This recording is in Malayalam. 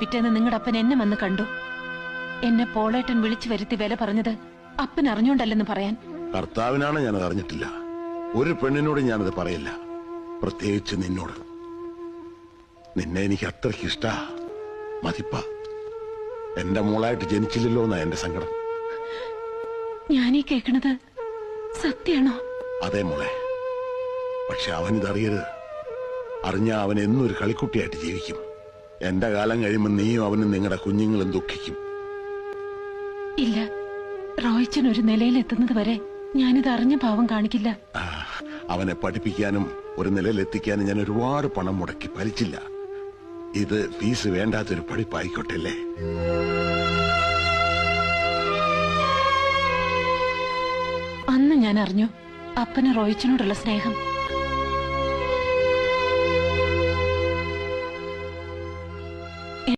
പിറ്റേന്ന് നിങ്ങളുടെ അപ്പൻ എന്നെ വന്ന് കണ്ടു. എന്നെ പോളേട്ടൻ വിളിച്ചു വരുത്തി വില പറഞ്ഞത് അപ്പൻ അറിഞ്ഞോണ്ടല്ലെന്ന് പറയാൻ. ഭർത്താവിനാണ് ഞാനത് അറിഞ്ഞിട്ടില്ല. ഒരു പെണ്ണിനോട് ഞാനത് പറയില്ല, പ്രത്യേകിച്ച് നിന്നോട്. നിന്നെ എനിക്ക് അത്രയ്ക്ക് ഇഷ്ടാ, മതിപ്പ. എന്റെ മോളായിട്ട് ജനിച്ചില്ലല്ലോ എന്നാ എന്റെ സങ്കടം. ഞാനീ കേൾക്കണത് സത്യാണോ? അതെ മോളെ. പക്ഷെ അവനിതറിയരുത്. അറിഞ്ഞാ അവൻ എന്നും ഒരു കളിക്കുട്ടിയായിട്ട് ജീവിക്കും. എന്റെ കാലം കഴിയുമ്പോൾ നീയും അവനും നിങ്ങളുടെ കുഞ്ഞുങ്ങളും ദുഃഖിക്കും. ഇല്ല, റോയിച്ചൻ ഒരു നിലയിലെത്തുന്നത് വരെ ഞാനിത് അറിഞ്ഞ ഭാവം കാണിക്കില്ല. അവനെ പഠിപ്പിക്കാനും ഒരു നിലയിലെത്തിക്കാനും ഞാൻ ഒരുപാട് പണം മുടക്കി, ഫലിച്ചില്ല. ഇത് ഫീസ് വേണ്ടാത്തൊരു പഠിപ്പായിക്കോട്ടെ അല്ലേ? അന്ന് ഞാൻ അറിഞ്ഞു അപ്പന് റോയിച്ചനോടുള്ള സ്നേഹം.